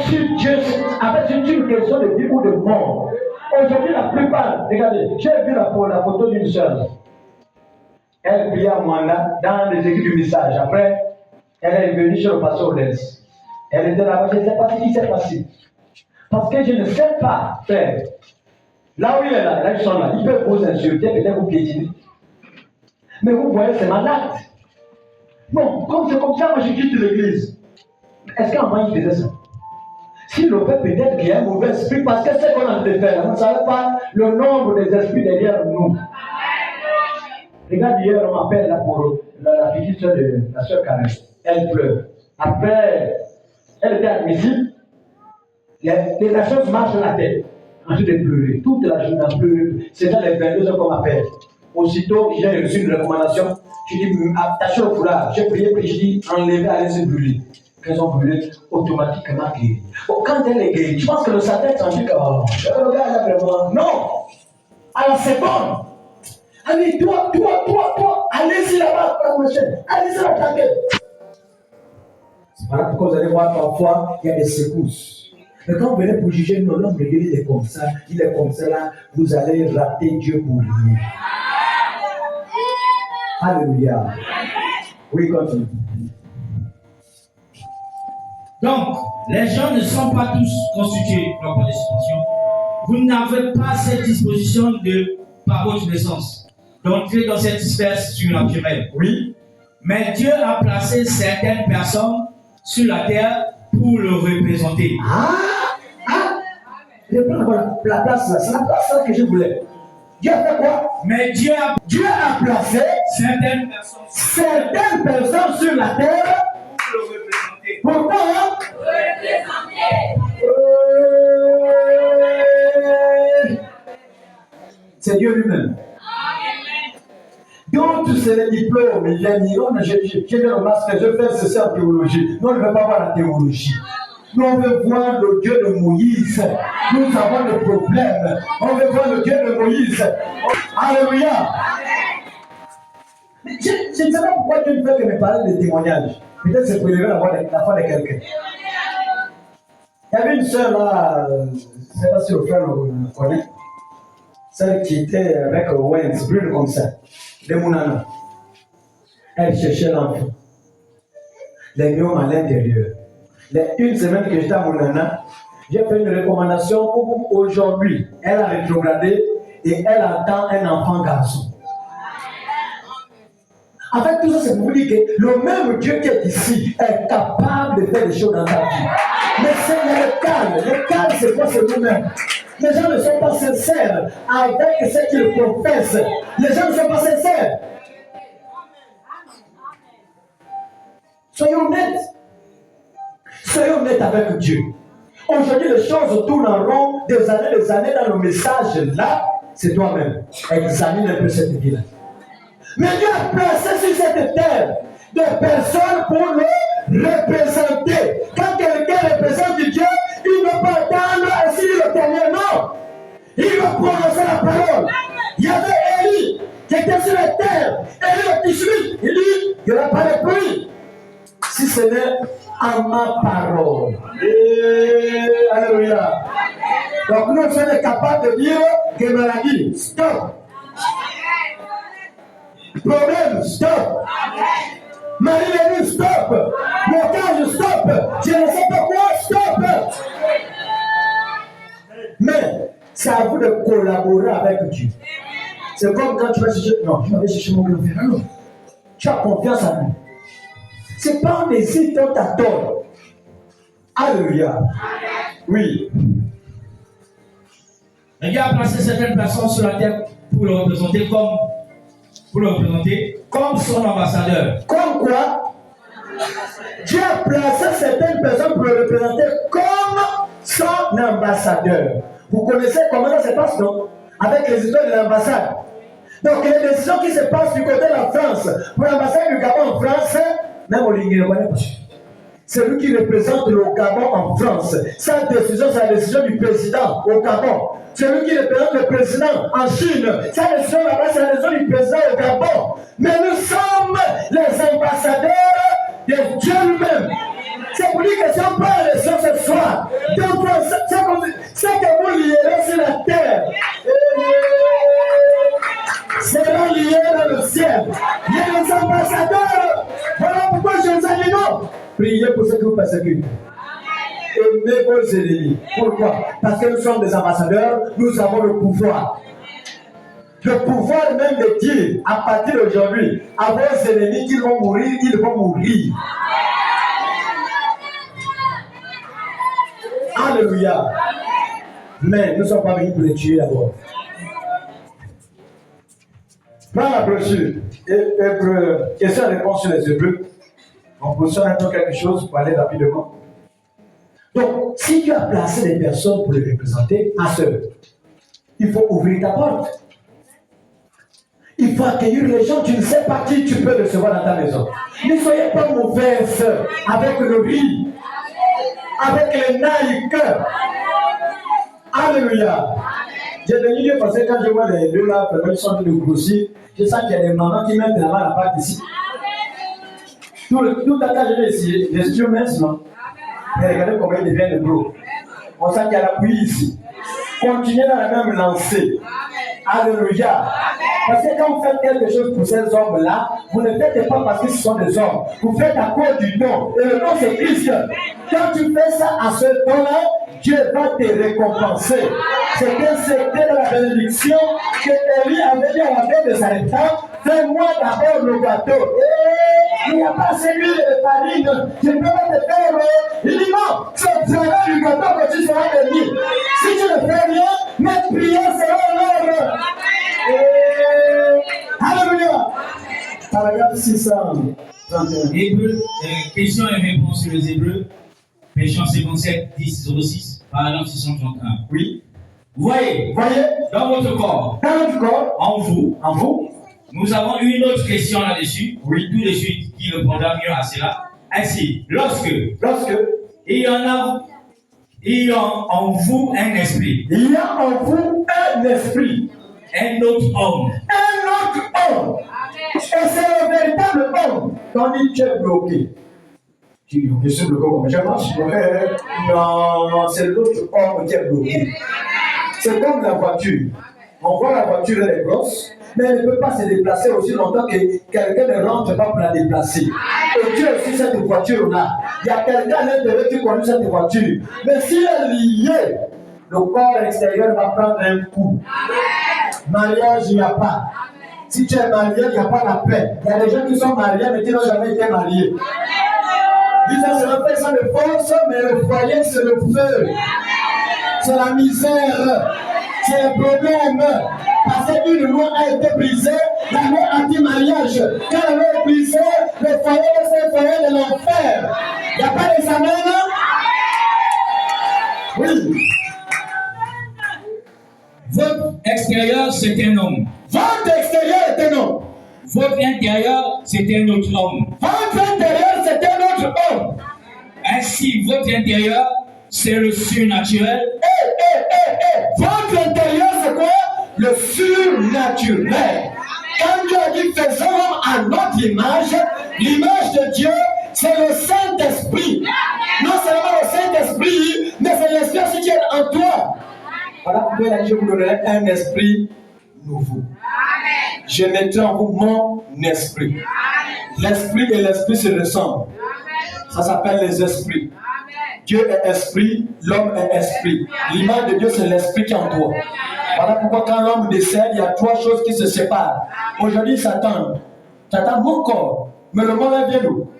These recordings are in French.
si Dieu, en fait, c'est une question de vie ou de mort. Aujourd'hui, la plupart, regardez, j'ai vu la photo d'une sœur. Elle priait à Mwanda dans les écrits du message. Après, elle est venue chez le pasteur Odens. Elle était là-bas, je ne sais pas ce qui s'est passé. Parce que je ne sais pas, frère. Là où il est là ils sont là, ils peuvent vous insulter, peut-être vous piétiner. Mais vous voyez, c'est malade. Bon, comme c'est comme ça, moi je quitte l'église. Est-ce qu'avant il faisait ça? S'il le fait, peut-être qu'il y a un mauvais esprit, parce que c'est ce qu'on a de faire. On ne savait pas le nombre des esprits derrière nous. Regarde, hier, on m'appelle là pour la petite soeur de la soeur Karen. Elle pleure. Après, elle était admissible. La chose marche dans la tête. Ensuite de pleurer. Toute la journée à pleurer. C'était les 22 heures qu'on m'appelle. Aussitôt, j'ai reçu une recommandation. Je dis, attachez le foulard. J'ai prié, puis je dis, enlevez, allez se brûler. Quand ils ont brûlé, automatiquement guéri. Bon, quand elle est guérie, je pense que le Satan est en train de le gars là vraiment. Non! À la seconde. Allez, toi, allez-y là-bas, allez-y l'attaquer. Voilà pourquoi vous allez voir parfois, il y a des secousses. Mais quand vous venez pour juger, non, l'homme de Dieu, il est comme ça, là, vous allez rater Dieu pour rien. Alléluia. Oui, continue. Donc, les gens ne sont pas tous constitués pour la participation. Vous n'avez pas cette disposition par votre naissance, d'entrer dans cette espèce surnaturelle. Oui. Mais Dieu a placé certaines personnes sur la terre pour le représenter. Je prends la place là, c'est la place là que je voulais. Dieu a fait quoi? Mais Dieu a placé certaines personnes sur la terre pour le représenter. Pourquoi? C'est Dieu lui-même. Donc, c'est les diplômes, il vient dire, j'ai le master, je fais ceci en théologie. Nous, on ne veut pas voir la théologie. Nous, on veut voir le Dieu de Moïse. Nous avons le problème. On veut voir le Dieu de Moïse. Alléluia. Je ne sais pas pourquoi Dieu ne fait que me parler de témoignages. Peut-être c'est pour élever la voix de quelqu'un. Il y avait une sœur là, je ne sais pas si le frère le connaît, celle qui était avec Wens, brûle comme ça, de Mounana. Elle cherchait l'enfant. Les miomes à l'intérieur. Une semaine que j'étais à Mounana, j'ai fait une recommandation pour aujourd'hui. Elle a rétrogradé et elle attend un enfant garçon. En fait, tout ça, c'est pour vous dire que le même Dieu qui est ici est capable de faire des choses dans ta vie. Mais c'est le calme. Le calme, c'est quoi? C'est nous-mêmes. Les gens ne sont pas sincères avec ce qu'ils professent. Les gens ne sont pas sincères. Soyons honnêtes. Soyons honnêtes avec Dieu. Aujourd'hui, les choses tournent en rond des années dans le message là. C'est toi-même. Examine un peu cette vie-là. Mais Dieu a placé sur cette terre des personnes pour le représenter. Quand quelqu'un représente Dieu, il ne peut pas attendre ainsi le dernier non. Il va prononcer la parole. Il y avait Élie qui était sur la terre. Élie le Tishri, il dit, il n'y aura pas de pluie. Si ce n'est à ma parole. Alléluia. Donc nous sommes capables de dire que maladie, stop. Problème, stop. Marie-Lénie, stop. Blocage, stop. Je ne sais pas quoi, stop. Mais c'est à vous de collaborer avec Dieu. C'est comme quand tu vas chercher. Non, je vais chercher mon grand-père. Non. Tu as confiance en lui. C'est pas un hésite, on t'attend. Alléluia. Oui. Dieu a placé certaines personnes sur la terre pour le représenter comme son ambassadeur. Comme quoi? Dieu a placé certaines personnes pour le représenter comme son ambassadeur. Vous connaissez comment ça se passe, non? Avec les histoires de l'ambassade. Donc, les décisions qui se passent du côté de la France, pour l'ambassade du Gabon en France, même au c'est lui qui représente le Gabon en France. Sa décision, c'est la décision du président au Gabon. C'est lui qui représente le président en Chine. Sa décision là-bas, c'est la décision du président au Gabon. Mais nous sommes les ambassadeurs de Dieu lui-même. C'est pour dire que si on prend la leçon ce soir, persécute. Aimez vos ennemis. Pourquoi? Parce que nous sommes des ambassadeurs, nous avons le pouvoir. Le pouvoir même de dire, à partir d'aujourd'hui, à vos ennemis qu'ils vont mourir, ils vont mourir. Alléluia. Mais nous ne sommes pas venus pour les tuer d'abord. Prends la brochure. Question-réponse sur les Hébreux. On positionne un peu quelque chose pour aller rapidement. Donc, si tu as placé des personnes pour les représenter, ma soeur, il faut ouvrir ta porte. Il faut accueillir les gens. Tu ne sais pas qui tu peux recevoir dans ta maison. Ne soyez pas mauvaise avec le riz, avec les Nike. Alléluia. J'ai venu parce que quand je vois les deux là, ils sont en train de grossir, je sens qu'il y a des mamans qui mettent la main à la part ici. Tout à l'heure, je vais essayer. Les yeux minces, non? Et regardez comment ils deviennent gros. On sent qu'il y a l'appui ici. Continuez dans la même lancée. Alléluia. Parce que quand vous faites quelque chose pour ces hommes-là, vous ne faites pas parce que ce sont des hommes. Vous faites à cause du don. Et le don, c'est Christ. Quand tu fais ça à ce don-là, Dieu va te récompenser. C'est un secret de la bénédiction que Élie avait dit à la fête de Sarepta. Fais-moi d'abord le gâteau. Et il n'y a pas assez d'huile de farine. Je peux pas te faire. Il dit non, c'est le travail du gâteau que tu seras béni. Si tu ne fais rien, mes prières seront l'heure. Alléluia. Paragraphe 631. Hébreux, question et réponse sur les Hébreux. Péchant 57, 10, 06, paragraphe 631. Oui. Voyez, dans votre corps, en vous, nous avons une autre question là-dessus. Oui. Tout de suite, qui répondra mieux à cela. Ainsi, lorsque il y a en vous un esprit. Il y a en vous un esprit. Un autre homme. Et c'est le véritable homme. Tandis que tu es bloqué. Tu dis, je suis bloqué comme je marche. Non, c'est l'autre homme qui est bloqué. C'est comme la voiture. On voit la voiture, elle est grosse, mais elle ne peut pas se déplacer aussi longtemps que quelqu'un ne rentre pas pour la déplacer. Et Dieu aussi, cette voiture-là. Il y a quelqu'un à l'intérieur qui conduit cette voiture. Mais si elle est liée, le corps extérieur va prendre un coup. Mariage, il n'y a pas. Si tu es marié, il n'y a pas la paix. Il y a des gens qui sont mariés, mais qui n'ont jamais été mariés. Ils ont se fait ça de force, mais le foyer, c'est le feu. C'est la misère. C'est le problème. Parce qu'une loi a été brisée, la loi anti-mariage. Quand la loi est brisée, le foyer, c'est le foyer de l'enfer. Il n'y a pas d'examen, non? Oui. Votre extérieur, c'est un homme. Votre extérieur est un homme. Votre intérieur, c'est un autre homme. Votre intérieur, c'est un autre homme. Ainsi, votre intérieur, c'est le surnaturel. Votre intérieur, c'est quoi? Le surnaturel. Quand Dieu a dit faisons l'homme à notre image, l'image de Dieu, c'est le Saint-Esprit. Non seulement le Saint-Esprit, mais c'est l'Esprit aussi qui est en toi. Voilà pourquoi il a dit, je vous donnerai un esprit nouveau. Amen. Je mettrai en vous mon esprit. L'esprit et l'esprit se ressemblent. Ça s'appelle les esprits. Amen. Dieu est esprit, l'homme est esprit. L'image de Dieu, c'est l'esprit qui est en toi. Voilà pourquoi quand l'homme décède, il y a trois choses qui se séparent. Aujourd'hui, Satan mon corps, mais le monde vient d'où?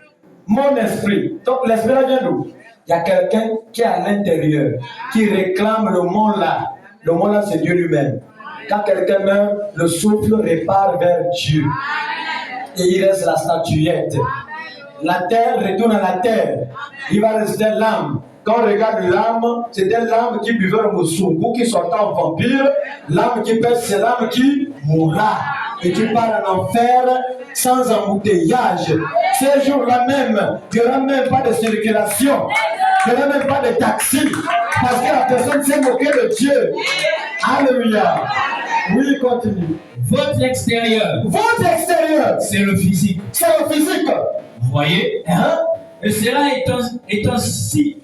Mon esprit. Donc l'esprit vient d'où? Il y a quelqu'un qui est à l'intérieur, qui réclame le monde là. Le monde là, c'est Dieu lui-même. Quand quelqu'un meurt, le souffle repart vers Dieu. Et il reste la statuette. La terre retourne à la terre. Il va rester l'âme. Quand on regarde l'âme, c'était l'âme qui buvait le moussougou, qui sortait en vampire. L'âme qui pèse, c'est l'âme qui mourra. Et tu pars en enfer sans embouteillage. Ces jours-là même, il n'y aura même pas de circulation. Il n'y aura même pas de taxi. Parce que la personne s'est moquée de Dieu. Alléluia. Oui, continue. Votre extérieur. Votre extérieur. C'est le physique. C'est le physique. Vous voyez? Hein? Et cela étant, si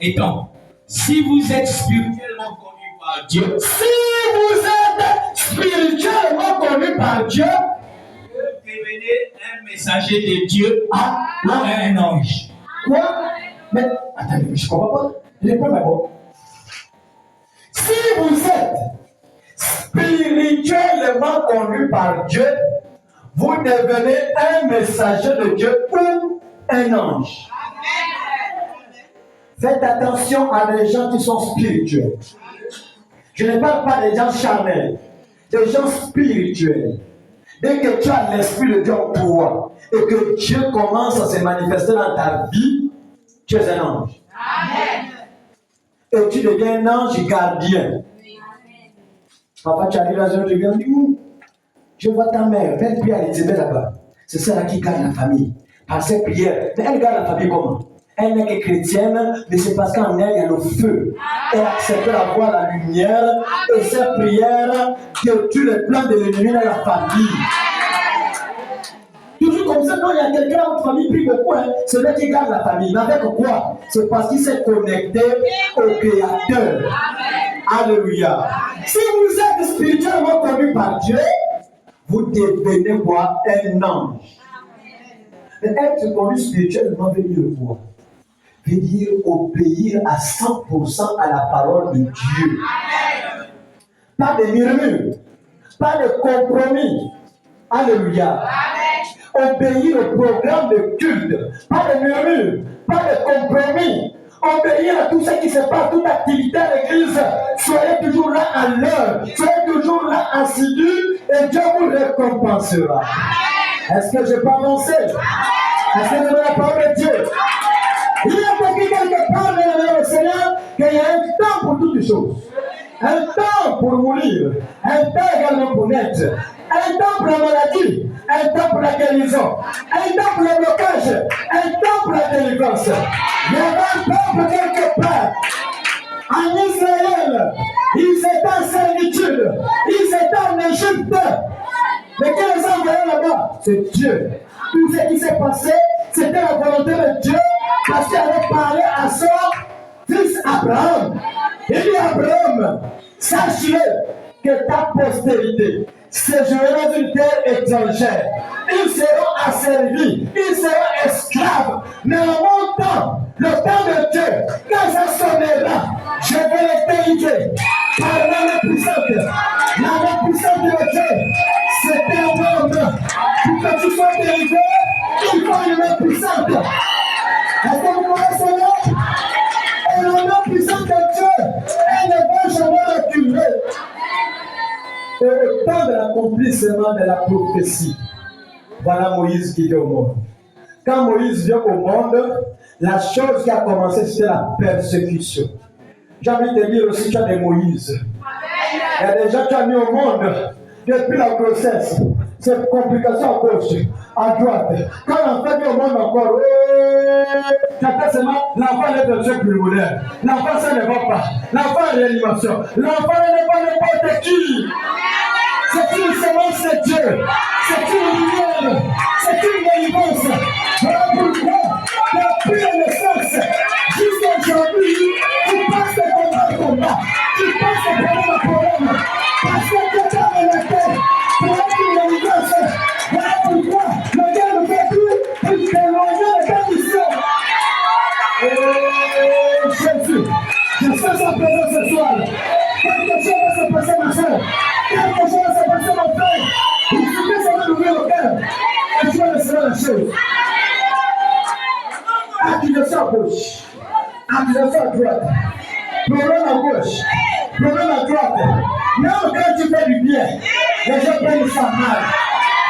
vous êtes spirituellement connu par Dieu, si vous êtes spirituellement connu par Dieu, vous devenez un messager de Dieu ou un ange. Quoi? Mais, attendez, je ne comprends pas. Réponds d'abord. Si vous êtes spirituellement conduit par Dieu, vous devenez un messager de Dieu ou un ange. Faites attention à des gens qui sont spirituels. Je ne parle pas des gens charnels, des gens spirituels. Dès que tu as l'Esprit de Dieu en toi et que Dieu commence à se manifester dans ta vie, tu es un ange. Amen. Et tu deviens un ange gardien. Papa, tu arrives à un tu viens, je vois ta mère, faites prière à l'Éternel là-bas. C'est celle qui garde la famille. Par ses prières. Mais elle garde la famille comment? Elle n'est que chrétienne, mais c'est parce qu'en elle, il y a le feu. Elle accepte d'avoir la lumière et ses prières que tue les plans de l'ennemi dans la famille. Toujours comme ça, quand il y a quelqu'un dans votre famille prie beaucoup, c'est lui qui garde la famille. Mais avec quoi? C'est parce qu'il s'est connecté au Créateur. Alléluia. Si vous êtes spirituellement conduit par Dieu, vous devenez quoi? Un ange. Mais être conduit spirituellement veut dire quoi? Veut dire obéir à 100% à la parole de Dieu. Pas de murmures, pas de compromis. Alléluia. Obéir au programme de culte, pas de murmures, pas de compromis. Obéir à tout ce qui se passe, toute activité à l'église. Soyez toujours là à l'heure, soyez toujours là assidu et Dieu vous récompensera. Est-ce que je peux avancer? Est-ce que je veux la parole de Dieu? Il y a quelque part dans le Seigneur qu'il y a un temps pour toutes les choses. Un temps pour mourir, un temps également pour naître, un temps pour la maladie, un temps pour la guérison, un temps pour le blocage, un temps pour la délivrance. Il y avait un peuple quelque part. En Israël, ils étaient en servitude, ils étaient en Égypte. Mais qui les a envoyés là-bas? C'est Dieu. Tout ce qui s'est passé, c'était la volonté de Dieu parce qu'il avait parlé à son fils Abraham. Il dit Abraham, sache-le que ta postérité séjournera dans une terre étrangère. Ils seront asservis, ils seront esclaves. Mais en mon temps, le temps de Dieu, quand ça sonnera, je vais les délivrer par la main puissante. La main puissante de Dieu, c'était un homme. Pour que tu sois délivré, il faut une main puissante. Est-ce que vous connaissez cela? Et la main puissante de Dieu, elle ne va jamais reculer. Et au temps de l'accomplissement de la prophétie, voilà Moïse qui vient au monde. Quand Moïse vient au monde, la chose qui a commencé, c'était la persécution. J'ai envie de dire aussi, tu as des Moïse. Il y a des gens qui ont mis au monde depuis la grossesse. Cette complication à gauche, à droite. Quand l'enfant vient au monde encore, tu attends seulement, l'enfant est un jeu pulmonaire. L'enfant, ça ne va pas. L'enfant est en réanimation. L'enfant n'est pas n'importe qui. C'est une semence de Dieu. C'est une lumière. C'est une délivrance. Voilà pourquoi, depuis la naissance, jusqu'à aujourd'hui, tu passes de combat. Tu passes de problème à problème. Parce que Dieu t'a dans la terre pour être une délivrance. Voilà pourquoi le Dieu ne fait plus pour témoigner de ta mission. Jésus, je sens sa présence ce soir. Quelque chose va se passer, ma soeur. Quelque chose va se passer, mon frère. Il suffit que ça va ouvrir le cœur. Et tu vas laisser la chose. Accusation à gauche. Accusation à droite. Problème à gauche. Problème à droite. Même quand tu fais du bien, les gens prennent ça mal.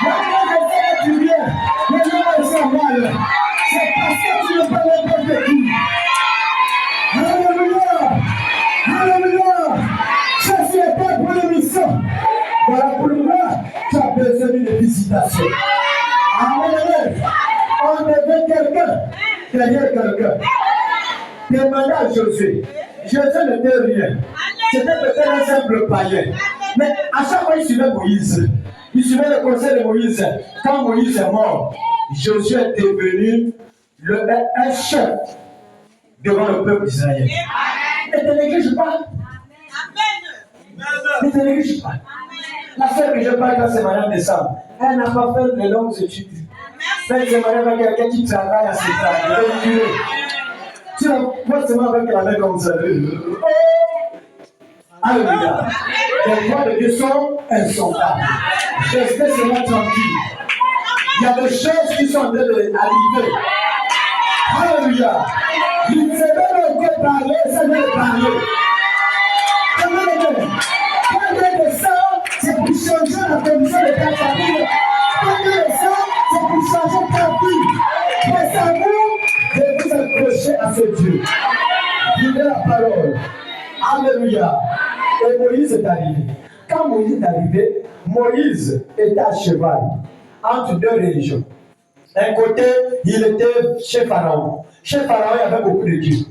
Même quand tu fais du bien, les gens prennent ça mal. C'est parce que tu ne peux n'importe qui. Alléluia. Alléluia. Jésus est prêt pour l'émission. Voilà pourquoi tu as besoin d'une visitation. Amen. On devait quelqu'un derrière quelqu'un. Demandez à Josué. Josué n'était rien. C'était peut-être un simple païen. Mais à chaque fois, il suivait Moïse. Il suivait le conseil de Moïse. Quand Moïse est mort, Josué est devenu un chef devant le peuple d'Israël. Ne te néglige pas. Ne te néglige pas. La seule que je parle là, c'est Madame Décembre. Elle n'a pas fait de longues études. C'est Madame quelqu'un qui travaille à ses travaux. Tu la vois seulement avec la main comme ça. Alléluia. Les voix de Dieu sont insondables. Restez seulement tranquille. Il y a des choses qui sont en train d'arriver. Alléluia. Il ne sait pas encore parler, ça veut parler. Combien de sang, c'est pour changer la condition de ta famille. Combien de sang, c'est pour changer ta vie. Mais ça vous, de vous accrocher à ce Dieu. Vivez la parole. Alléluia. Et Moïse est arrivé. Quand Moïse est arrivé, Moïse était à cheval entre deux religions. D'un côté, il était chez Pharaon. Chez Pharaon, il y avait beaucoup de dieux.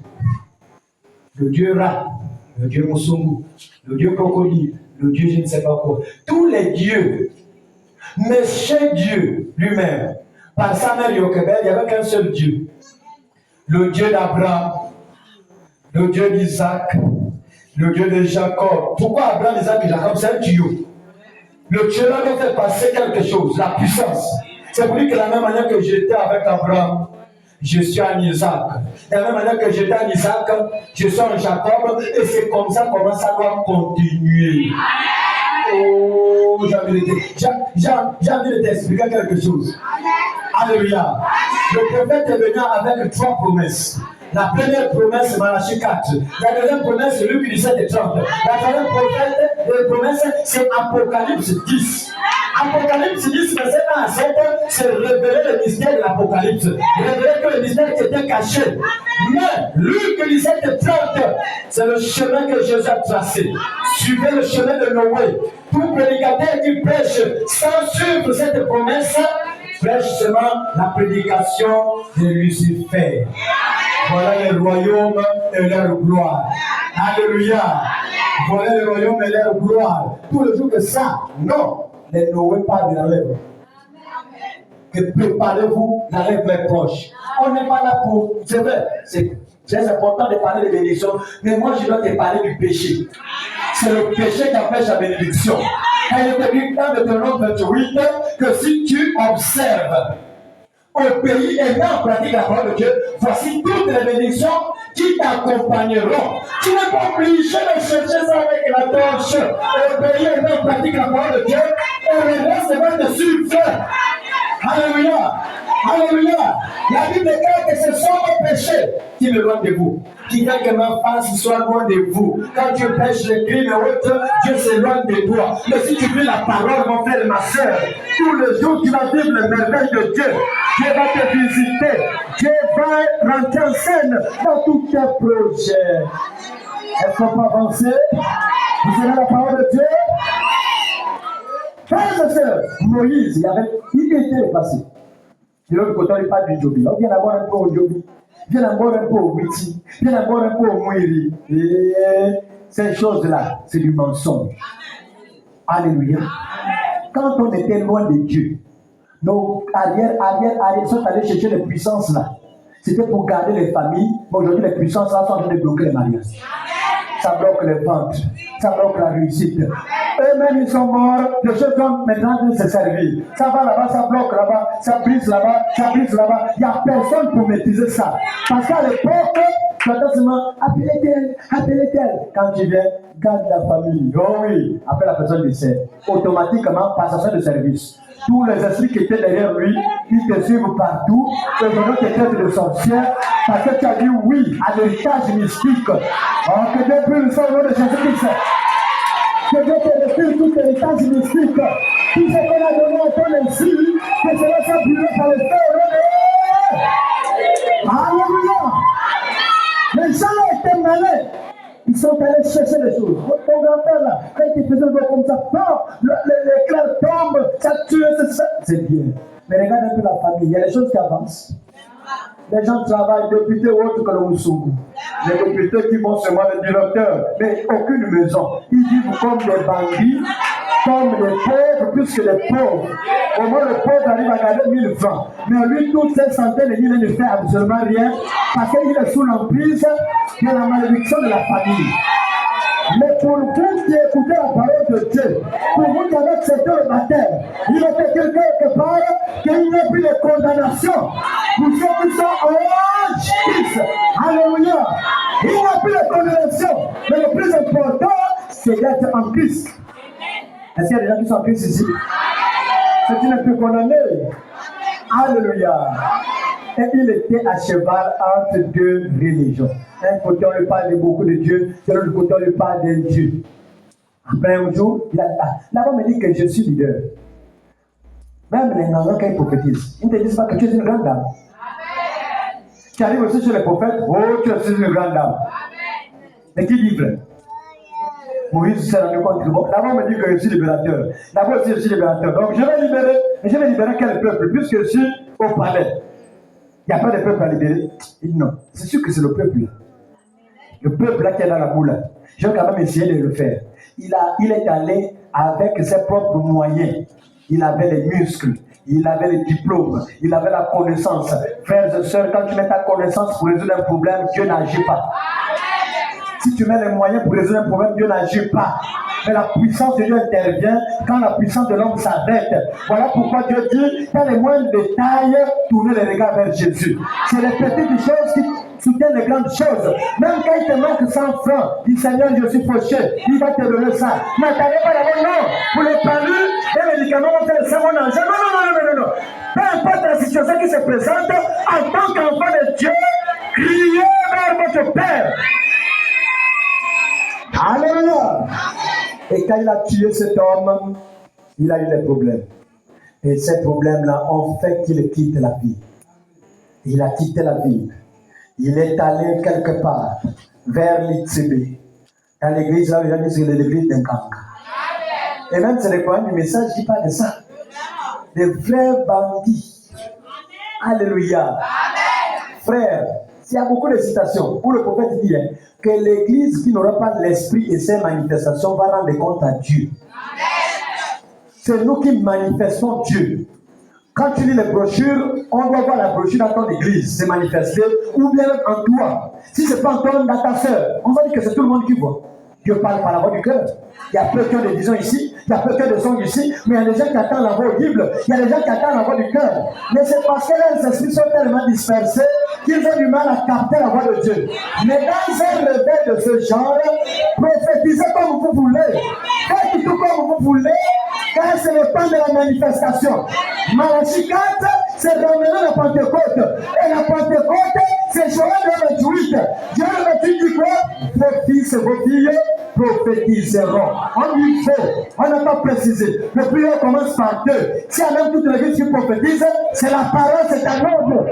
Le dieu Ra, le dieu Moussoumou, le dieu Crocodile, le dieu je ne sais pas quoi. Tous les dieux. Mais chez Dieu lui-même, par sa mère Yochebed, il n'y avait qu'un seul Dieu. Le Dieu d'Abraham, le Dieu d'Isaac, le Dieu de Jacob. Pourquoi Abraham, Isaac et Jacob? C'est un duo. Le Dieu là doit faire passer quelque chose, la puissance. C'est pour lui que de la même manière que j'étais avec Abraham, je suis en Isaac. De la même manière que j'étais en Isaac, je suis en Jacob. Et c'est comme ça comment ça doit continuer. Oh, j'ai envie de t'expliquer quelque chose. Alléluia. Le prophète est venu avec 3 promesses. La première promesse, c'est Malachie 4. La deuxième promesse, c'est Luc 17 et 30. La troisième promesse, c'est Apocalypse 10. Apocalypse 10, verset 1 à 7, c'est révéler le mystère de l'Apocalypse. Révéler que le mystère était caché. Mais Luc 17 et 30, c'est le chemin que Jésus a tracé. Suivez le chemin de Noé. Tout prédicateur qui prêche sans suivre cette promesse, prêche seulement la prédication de Lucifer. Voilà le royaume et leur gloire. Alléluia. Voilà le royaume et leur gloire. Tout le jour que ça, non. Ne louez pas de la lèvre. Que préparez-vous, la lèvre est proche. On n'est pas là pour. C'est vrai, c'est très important de parler de bénédiction, mais moi je dois te parler du péché. C'est le péché qui empêche la bénédiction. Elle est écrite dans Deutéronome 28 que si tu observes au pays et met en pratique la parole de Dieu, voici toutes les bénédictions qui t'accompagneront. Tu n'es pas obligé de chercher ça avec la torche. Au pays et met en pratique la parole de Dieu, et le reste va te suivre. Alléluia. Alléluia. La Bible déclare que ce sont les péchés qui m'éloignent de vous. Qui fait que ma face soit loin de vous. Quand tu pêches les crimes et autres, Dieu s'éloigne de toi. Mais si tu vis la parole, mon frère et ma soeur, tous les jours tu vas vivre les merveilles de Dieu. Dieu va te visiter. Dieu va rentrer en scène dans tous tes projets. Est-ce qu'on peut avancer? Vous avez la parole de Dieu? Frères et sœurs, Moïse, il était passé. De l'autre côté, on parle du Jobi. On vient d'avoir un peu au Jobi. Viens d'abord un peu au Witi. Viens d'abord un peu au Mouiri. Et ces choses-là, c'est du mensonge. Alléluia. Quand on était loin de Dieu, nos arrière sont allés chercher les puissances là. C'était pour garder les familles. Mais aujourd'hui, les puissances là sont en train de bloquer les mariages. Ça bloque les ventes. Ça bloque la réussite. Eux-mêmes, ils sont morts. Les choses vont maintenant se servir. Ça va là-bas, ça bloque là-bas, ça brise là-bas, ça brise là-bas. Il n'y a personne pour maîtriser ça. Parce qu'à l'époque, tu attends seulement appelez-elle. Quand tu viens, garde la famille. Oh oui, appelle la personne décède. Automatiquement, passation de service. Tous les esprits qui étaient derrière lui, ils te suivent partout. Et maintenant, tu traites de sorcière parce que tu as dit oui à l'héritage mystique. Oh, que Dieu prie le nom de Jésus-Christ. Que Dieu te refuse tout héritage mystique. Tout ce qu'on a donné à ton ainsi, que cela soit brûlé par le feu. Alléluia. Les gens étaient malins. Ils sont allés chercher les choses. Ton grand-père là, quand il te faisait le comme ça, l'éclair tombe, ça tue, c'est bien. Mais regarde un peu la famille, il y a des choses qui avancent. Les gens travaillent, députés ou autres que le Moussoumou. Les députés qui vont seulement le directeur, mais aucune maison. Ils vivent comme des bandits, comme des pauvres, plus que des pauvres. Au moins le pauvre arrive à garder 1000 francs. Mais lui, toutes ces centaines de milliers ne fait absolument rien parce qu'il est sous l'emprise de la malédiction de la famille. Mais pour vous qui êtes écouter la parole de Dieu. Pour vous qui avez accepté le baptême, il est écrit quelque part qu'il n'y a plus de condamnation pour ceux qui sont en Christ. Alléluia. Il n'y a plus de condamnation. Mais le plus important, c'est d'être en Christ. Est-ce qu'il y a des gens qui sont en Christ ici? C'est qui n'est plus condamné. Alléluia. Et il était à cheval entre deux religions. D'un côté, on lui parle de beaucoup de Dieu, de l'autre côté, on lui parle de Dieu. Après un jour, là-bas me dit que je suis leader. Même les gens qui prophétisent, ils ne te disent pas que tu es une grande dame. Tu arrives aussi chez les prophètes, oh, tu es une grande dame. Mais qui dit vrai? Moïse s'est rendu compte que bon, là-bas on me dit que je suis libérateur. Là-bas aussi je suis libérateur. Donc je vais libérer, mais je vais libérer quel peuple? Puisque je suis au palais. Il n'y a pas de peuple à libérer. Il dit non, c'est sûr que c'est le peuple. Le peuple là qui est dans la boule. Je vais quand même essayer de le faire. Il est allé avec ses propres moyens. Il avait les muscles, il avait les diplômes, il avait la connaissance. Frères et sœurs, quand tu mets ta connaissance pour résoudre un problème, Dieu n'agit pas. Si tu mets les moyens pour résoudre un problème, Dieu n'agit pas. Mais la puissance de Dieu intervient quand la puissance de l'homme s'arrête. Voilà pourquoi Dieu dit, dans les moindres détails, tournez les regards vers Jésus. C'est les petites choses qui soutiennent les grandes choses. Même quand il te manque 100 francs, dis Seigneur, je suis fauché, il va te donner ça. N'attendez pas d'abord, non. Pour les palus, les médicaments vont faire le savon en jeu. Non. Peu importe la situation qui se présente, en tant qu'enfant de Dieu, criez vers votre Père. Alléluia. Et quand il a tué cet homme, il a eu des problèmes. Et ces problèmes-là ont fait qu'il quitte la vie. Il a quitté la vie. Il est allé quelque part vers l'Itsébé. Dans l'église, là, il a dit que c'est l'église d'un Kanka. Et même c'est le point du message qui parle de ça. Des vrais bandits. Alléluia. Frère, il y a beaucoup de citations où le prophète dit que l'église qui n'aura pas l'esprit et ses manifestations va rendre compte à Dieu. C'est nous qui manifestons Dieu. Quand tu lis les brochures, on doit voir la brochure dans ton église se manifester ou bien en toi. Si ce n'est pas en toi, dans ta soeur, on va dire que c'est tout le monde qui voit. Dieu parle par la voix du cœur. Il y a peu de cœur de vision ici, il y a peu de cœur de son ici, mais il y a des gens qui attendent la voix audible, il y a des gens qui attendent la voix du cœur. Mais c'est parce que les esprits sont tellement dispersés qu'ils ont du mal à capter la voix de Dieu. Mais dans un réveil de ce genre, prophétisez comme vous voulez, faites tout comme vous voulez, car c'est le temps de la manifestation. Malachie 4, c'est ramener la Pentecôte. Et la Pentecôte, c'est Joël le 28. Joël le 28 dit quoi? Vos fils et vos filles prophétiseront. On dit faux. On n'a pas précisé. Le prière commence par deux. Si elle même toute l'église qui prophétise, c'est la parole, c'est un ordre. Donc,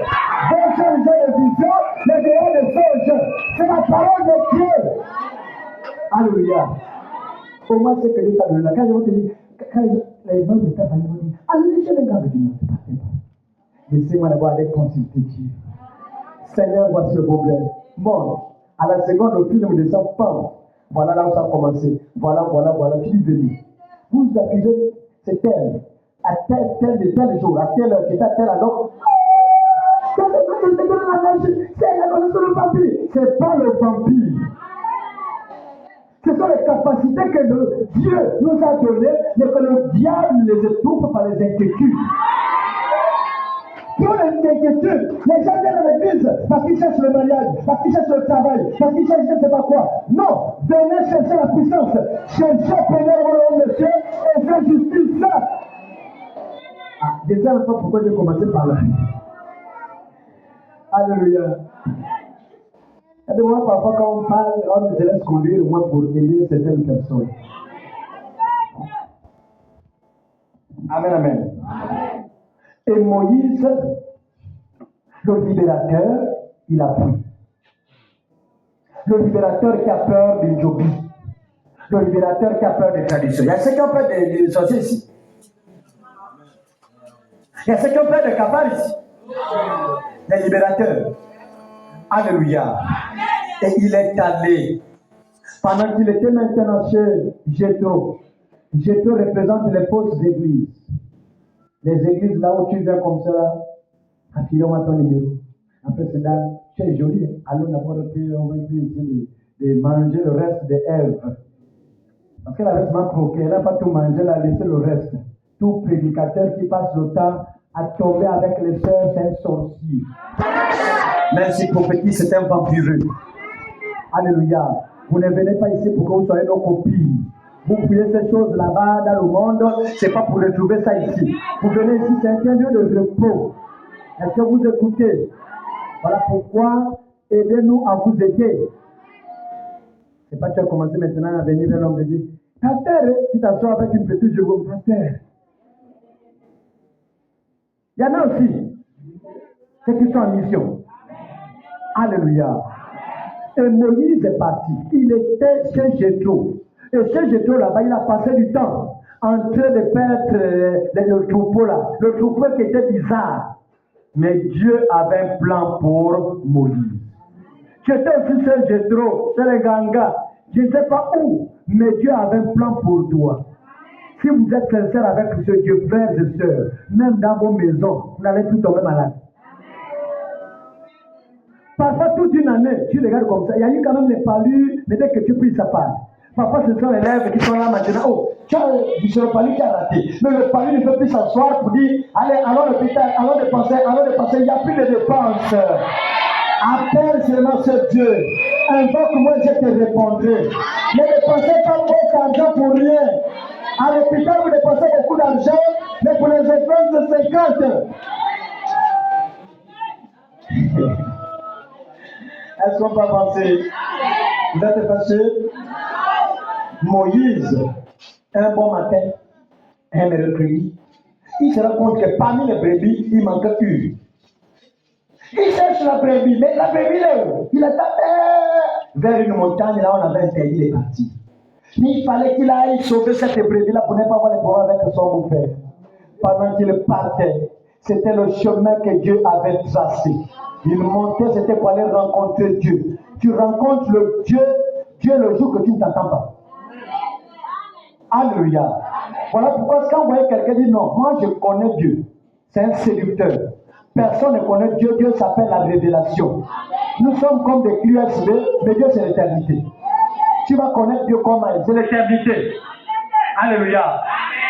c'est le jeu de vision, le dehors de sauge. C'est la parole de Dieu. Alléluia. Au moins, c'est que Dieu t'a donné là. Quand je te dis, quand les gens de ta famille vont dire, allez chez les gars, je dis non, c'est pas vrai. Laissez-moi d'abord aller consulter Dieu. Seigneur, voici le problème. Bon, à la seconde, le film descend, pam. Voilà là où ça a commencé. Voilà. Tu dis venez. Vous accusez, c'est tel. À tel jour, à telle heure, c'est à telle heure. C'est la connaissance du vampire. C'est pas le vampire. Ce sont les capacités que Dieu nous a données, mais que le diable les étouffe par les inquiétudes. Pour les inquiétudes, les gens viennent à l'église parce qu'ils cherchent le mariage, parce qu'ils cherchent le travail, parce qu'ils cherchent je ne sais pas quoi. Non, venez chercher la puissance. Cherchez premièrement le royaume de Dieu et faire justice là. Déjà, je ne sais pas pourquoi j'ai commencé par là. Alléluia. Et de moi, parfois, quand on parle, on se laisse conduire au moins pour aider certaines personnes. Amen. Et Moïse, le libérateur, il a pris. Le libérateur qui a peur d'une Jobi. Le libérateur qui a peur des traditions. Il y a ceux qui ont peur des sorciers ici. Il y a ceux qui ont peur des cafards ici. Les libérateurs. Alléluia. Et il est allé. Pendant qu'il était maintenant chez Jéthro. Jéthro représente les fausses églises. Les églises là où tu viens comme ça, affile-moi ton numéro. Après c'est là, tu es joli. Allons d'abord, on va essayer de manger le reste des herbes. Parce qu'elle avait seulement croqué, elle n'a pas tout mangé, elle a laissé le reste. Tout prédicateur qui passe le temps à tomber avec les sœurs, c'est un sorcier. Même si prophétise, c'est un vampireux. Alléluia. Vous ne venez pas ici pour que vous soyez nos copines. Vous fouillez ces choses là-bas dans le monde, c'est pas pour retrouver ça ici. Vous venez ici, c'est un lieu de repos. Est-ce que vous écoutez? Voilà pourquoi aidez-nous à vous aider. C'est pas que tu as commencé maintenant à venir vers l'homme et dire, pasteur, tu t'assois avec une petite jeune pasteur. Il y en a aussi, ceux qui sont en mission. Alléluia. Et Moïse est parti. Il était chez Jéthro. Et chez Jéthro, là-bas, il a passé du temps en train de perdre le troupeau là. Le troupeau qui était bizarre. Mais Dieu avait un plan pour Moïse. J'étais aussi chez Jéthro, chez les Gangas. Je ne sais pas où, mais Dieu avait un plan pour toi. Si vous êtes sincère avec ce Dieu, frères et sœurs, même dans vos maisons, vous n'allez plus tomber malade. Parfois, toute une année, tu regardes comme ça, il y a eu quand même les palus, mais dès que tu pries, ça part. Parfois, ce sont les lèvres qui sont là maintenant. Oh, tu as du palu qui a raté. Mais le palu ne peut plus s'asseoir pour dire, allez, allons à l'hôpital, allons dépenser, il n'y a plus de dépenses. Appelle seulement ce Dieu. Invoque-moi, je te répondrai. Ne dépensez pas votre argent pour rien. À l'hôpital, vous dépensez beaucoup d'argent, mais pour les offrandes de 50. Est-ce qu'on peut avancer? Vous êtes fâchés? Moïse, un bon matin, un mercredi, il se rend compte que parmi les brebis, il manque une. Il cherche la brebis, mais la brebis là où? Il est tapé vers une montagne, là on avait interdit les parties. Mais il fallait qu'il aille sauver cette brebis-là pour ne pas avoir les problèmes avec son beau-père. Pendant qu'il partait, c'était le chemin que Dieu avait tracé. Il montait, c'était pour aller rencontrer Dieu. Tu rencontres le Dieu le jour que tu ne t'entends pas. Alléluia. Voilà pourquoi quand vous voyez quelqu'un dire non, moi je connais Dieu. C'est un séducteur. Personne ne connaît Dieu. Dieu s'appelle la révélation. Nous sommes comme des clés USB, mais Dieu c'est l'éternité. Tu vas connaître Dieu comme c'est l'éternité. Alléluia.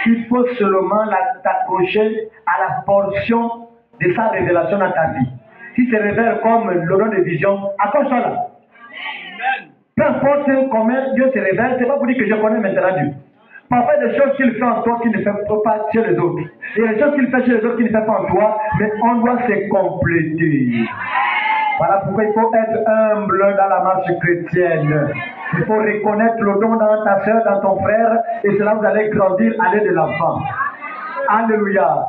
Il faut seulement t'accrocher à la portion de sa révélation dans ta vie. Si se révèle comme l'ordre de vision, accroche-toi là. Peu importe comment Dieu se révèle, c'est pas pour dire que je connais maintenant Dieu. Parfois, il y a des choses qu'il fait en toi qui ne fait pas chez les autres. Il y a des choses qu'il fait chez les autres qui ne fait pas en toi, mais on doit se compléter. Voilà pourquoi il faut être humble dans la marche chrétienne. Il faut reconnaître le don dans ta soeur, dans ton frère, et cela vous allez grandir, aller de l'avant. Alléluia.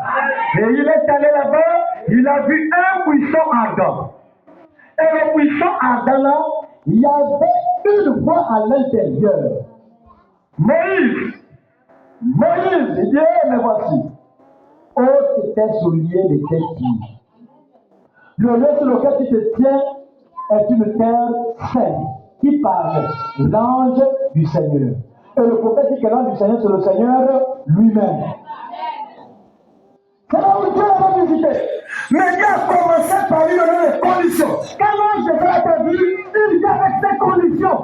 Et il est allé là-bas, il a vu un buisson ardent. Et le buisson ardent là, il y avait une voix à l'intérieur. Moïse, il dit, me voici. Ôte tes souliers de tes pieds. Le lieu sur lequel tu te tiens est une terre sainte qui parle l'ange du Seigneur. Et le prophète dit que l'ange du Seigneur, c'est le Seigneur lui-même. C'est là où Dieu l'a visité. Mais Dieu a commencé par lui donner les conditions. Quand l'ange de Dieu t'a dit, il vient avec ses conditions.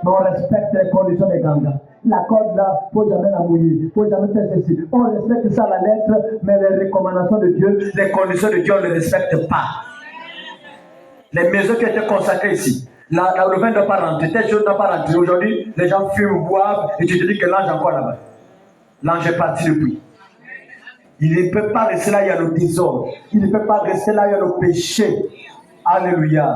Mais on respecte les conditions des gangas. La corde là, il ne faut jamais la mouiller, il ne faut jamais faire ceci. On respecte ça à la lettre, mais les recommandations de Dieu, les conditions de Dieu, on ne les respecte pas. Les maisons qui étaient consacrées ici, le vin ne doit pas rentrer, telle chose ne doit pas rentrer. Aujourd'hui, les gens fument, boivent, et tu te dis que l'ange est encore là-bas. L'ange est parti depuis. Il ne peut pas rester là, il y a le désordre. Il ne peut pas rester là, il y a le péché. Alléluia.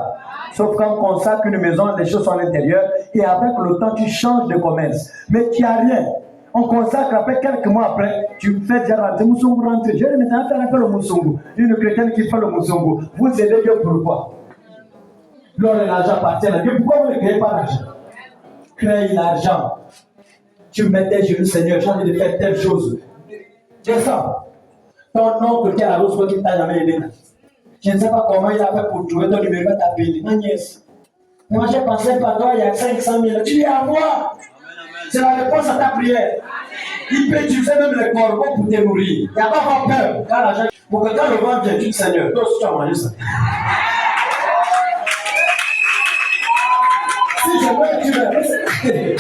Sauf quand on consacre une maison, les choses sont à l'intérieur, et avec le temps, tu changes de commerce. Mais tu n'as rien. On consacre, après quelques mois après, tu fais déjà rentrer, Moussoungou rentrer. Je vais maintenant faire un peu le Moussoungou. Une chrétienne qui fait le Moussoungou. Vous aidez Dieu pourquoi? L'or et l'argent appartiennent à Dieu. Pourquoi vous ne créez pas l'argent? Créez l'argent. Tu mets tes genoux, Seigneur, j'ai envie de faire telle chose. Descends. Ton oncle qui a la rose, qui ne t'a jamais aidé. Je ne sais pas comment il a fait pour trouver ton numéro de ta pays. Ma nièce. Mais moi, j'ai pensé par toi, il y a 500 000. Tu es à moi. C'est la réponse à ta prière. Il peut utiliser même les corbeaux pour te nourrir. Il n'y a pas avoir peur. Quand l'argent, pour que quand le vent vient, tu dis Seigneur, toi aussi tu as mangé ça. Si je veux, tu veux.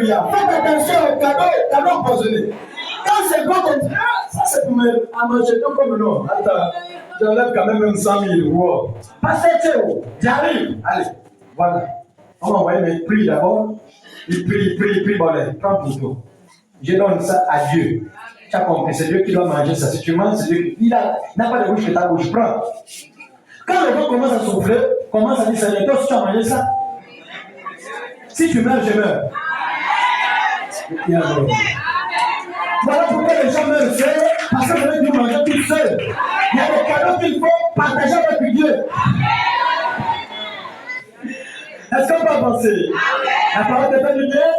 Alléluia. Faites attention aux cadeaux empoisonnés. Quand c'est bon, on dit, ça c'est pour me manger. Donc, comme non. Attends, j'enlève quand même 100 000. Wow. Passez, j'arrive. Allez, voilà. On va envoyer mes prix d'abord. Il prie, bon, allez, prends pour toi. Je donne ça à Dieu. Tu as compris, c'est Dieu qui doit manger ça. Si tu manges, c'est Dieu qui. Il n'a pas de bouche que ta bouche. Prends. Quand le vent commence à souffler, commence à dire, Seigneur, toi, si tu as mangé ça, si tu meurs, je meurs. Voilà pourquoi les gens meurent seuls, parce que vous avez dû manger tout seul. Il y a des cadeaux qu'il faut partager avec Dieu. Est-ce qu'on peut avancer? La parole te fait du bien?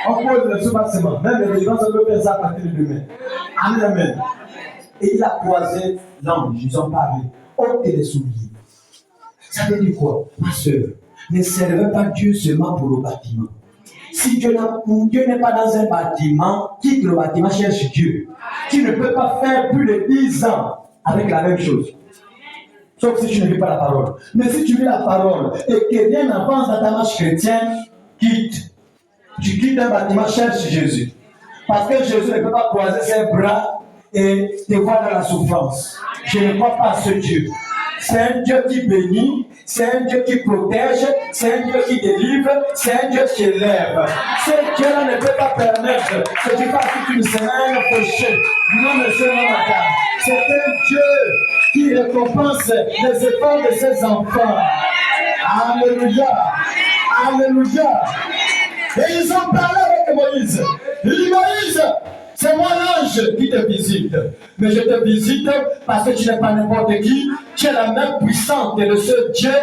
On pose le sous-bâtiment. Même les délivrances, on peut faire ça à partir de demain. Amen, amen. Et il a croisé l'ange, ils ont parlé. Ôtez les souliers. Ça veut dire quoi? Ma soeur, ne servez pas Dieu seulement pour le bâtiment. Si Dieu n'est pas dans un bâtiment, quitte le bâtiment, cherche Dieu. Tu ne peux pas faire plus de 10 ans avec la même chose. Sauf si tu ne vis pas la parole. Mais si tu vis la parole et que rien n'avance dans ta marche chrétienne, quitte. Tu quittes un bâtiment, cherche Jésus. Parce que Jésus ne peut pas croiser ses bras et te voir dans la souffrance. Je ne crois pas à ce Dieu. C'est un Dieu qui bénit, c'est un Dieu qui protège, c'est un Dieu qui délivre, c'est un Dieu qui élève. Ce Dieu-là ne peut pas permettre que tu fasses toute une semaine péché. Non, monsieur, non, madame. C'est un Dieu qui récompense les efforts de ses enfants. Alléluia. Alléluia. Et ils ont parlé avec Moïse. Il dit, Moïse, c'est moi l'ange qui te visite. Mais je te visite parce que tu n'es pas n'importe qui. Tu es la main puissante de ce Dieu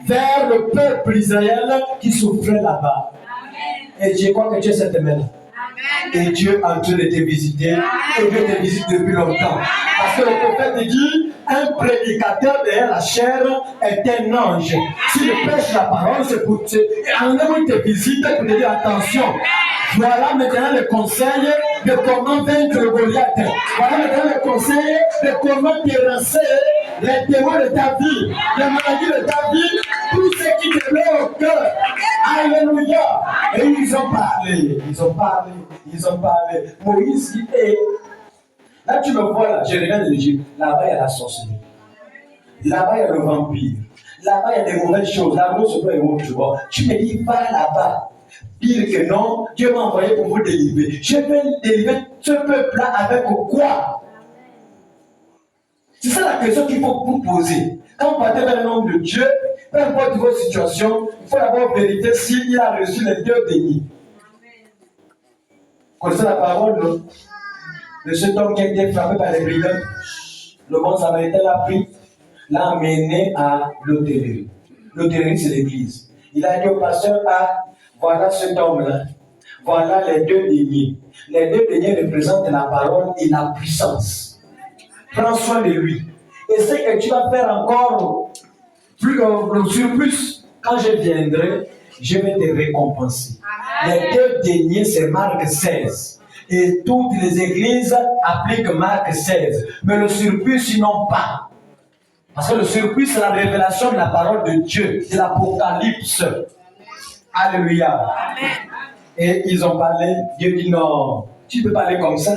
vers le peuple Israël qui souffrait là-bas. Et je crois que tu es cette main. Et Dieu est en train de te visiter. Et Dieu te visite depuis longtemps. Parce que le prophète dit, un prédicateur derrière la chair est un ange. S'il prêche la parole, c'est pour te... En même il te visite pour te dire attention. Voilà maintenant le conseil de comment vaincre le Goliath. Voilà maintenant le conseil de comment terrasser les démons de ta vie, les maladies de ta vie, tout ce qui te met au cœur. Alléluia. Et ils ont parlé. Moïse dit, hey, là tu me vois là, je reviens de l'Égypte. Là-bas il y a la sorcellerie. Là-bas il y a le vampire. Là-bas il y a des mauvaises choses. Là-bas c'est pas une tu vois. Tu me dis, va là-bas. Dire que non, Dieu m'a envoyé pour vous délivrer. Je vais délivrer ce peuple-là avec quoi? C'est ça la question qu'il faut vous poser. Quand vous partez vers le nom de Dieu, peu importe votre situation, il faut d'abord vérifier s'il a reçu les 2 dénis. Vous connaissez la parole de cet homme qui a été frappé par les brigands? Le bon samaritain l'a pris, l'a amené à l'hôtellerie. L'hôtellerie, c'est l'église. Il a dit au pasteur, voilà cet homme-là. Voilà les 2 deniers. Les 2 deniers représentent la parole et la puissance. Prends soin de lui. Et ce que tu vas faire encore plus le surplus, quand je viendrai, je vais te récompenser. Les 2 deniers, c'est Marc 16. Et toutes les églises appliquent Marc 16. Mais le surplus, ils n'ont pas. Parce que le surplus, c'est la révélation de la parole de Dieu. C'est l'Apocalypse. Alléluia. Amen. Et ils ont parlé. Dieu dit non, tu ne peux pas parler comme ça.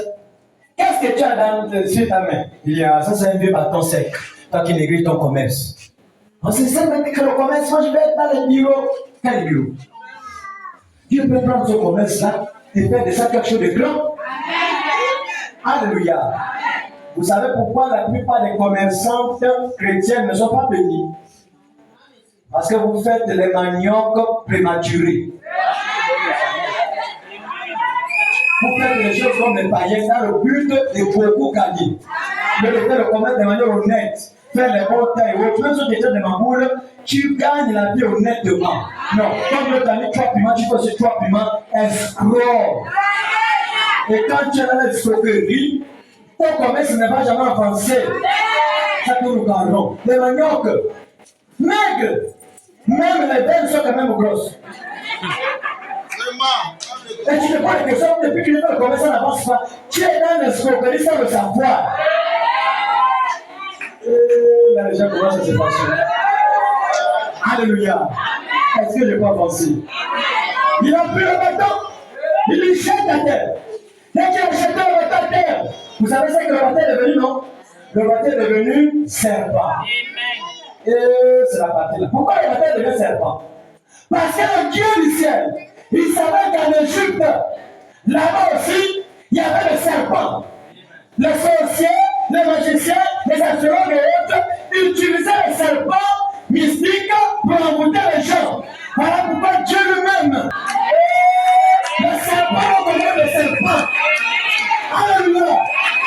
Qu'est-ce que tu as sur ta main? Il dit, ça c'est un vieux bâton sec. Toi qui néglige ton commerce. C'est ça que le commerce, moi je vais être dans les bureaux. Quel bureau? Dieu peut prendre ce commerce-là et faire de ça quelque chose de grand. Alléluia. Vous savez pourquoi la plupart des commerçantes chrétiennes ne sont pas bénies? Parce que vous faites les maniocs prématurés. Vous faites les choses comme les païens dans le but de beaucoup gagner. Mais de faire le commerce de manière honnête, faire les bons tailles, même si tu es de mamboule, tu gagnes la vie honnêtement. Non, comme le ami 3 piments, tu fais ce 3 piments, escroc. Et quand tu es dans l'escroquerie, ton commerce ne va jamais avancer. Ça tourne au carreau. Les maniocs, maigres. Même les veines sont quand même grosses. Et tu ne vois que ça, depuis que tu fais le commerce, ça n'avance pas. Tu es dans l'escroquerie sans le savoir. Et là, les gens commencent à se passer. Alléluia. Est-ce que je peux avancer? Il a pris le bâton, il lui jette à terre. Dès qu'il a jeté le bâton à terre, vous savez ce que le bâton est devenu, non? Le bâton est devenu serpent. Et c'est la partie là. Pourquoi le bâton est devenu serpent? Parce que le Dieu du ciel, il savait qu'en Égypte, là-bas aussi, il y avait le serpent. Les sorciers, les magiciens, les astrologues et autres utilisaient les serpents mystiques pour envoûter les gens. Voilà pourquoi Dieu lui-même, le serpent, on connaît le serpent. Alléluia.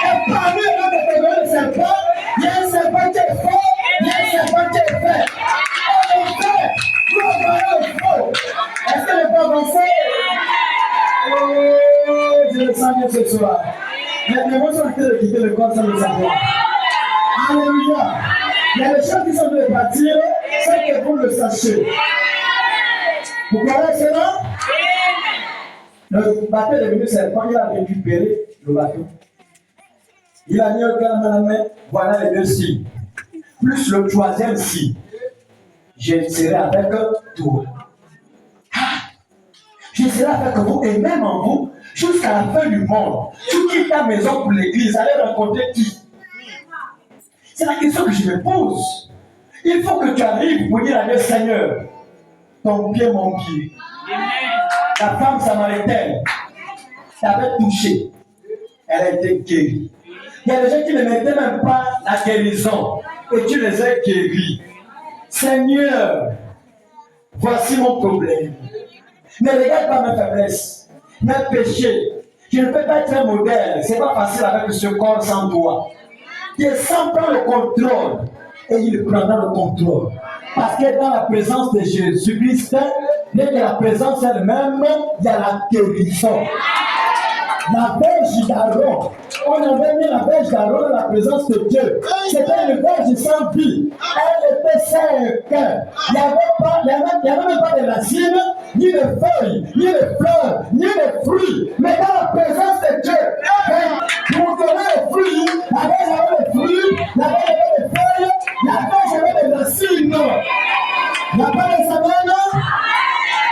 Et parmi les catégories de serpents, il y a un serpent qui est fort, il y a un serpent qui est fait. Et le fait, nous avons le faux. Est-ce que le pas avancé? Je le sens bien ce soir. Les mots sont en train de quitter le corps sans le savoir. Alléluia. Il y a des choses qui sont de partir sans que vous le sachiez. Vous croyez cela? Le bateau est devenu serpent, il a récupéré le bateau. Il a mis un calme à la main. Voilà les deux signes. Plus le troisième signe. Je serai avec toi. Je serai avec vous et même en vous jusqu'à la fin du monde. Tu quittes ta maison pour l'église, allez rencontrer qui? C'est la question que je me pose. Il faut que tu arrives pour dire à Dieu, Seigneur, ton pied, mon pied. La femme samaritaine t'avait touché. Elle a été guérie. Il y a des gens qui ne mettaient même pas la guérison. Et tu les as guéris. Seigneur, voici mon problème. Ne regarde pas mes faiblesses, mes péchés. Je ne peux pas être un modèle. Ce n'est pas facile avec ce corps sans toi. Descends, prends le contrôle. Et il prendra le contrôle. Parce que dans la présence de Jésus-Christ, dès que la présence elle-même, il y a la guérison. La verge d'Aaron, on avait mis la verge d'Aaron dans la présence de Dieu. C'était une verge sans vie. Elle était sec. Il n'y avait même pas de racines, ni de feuilles, ni de fleurs, ni de fruits. Mais dans la présence de Dieu, pour donner les fruits, la verge avait des fruits, la verge avait des feuilles, la verge avait des racines. La part de sa main,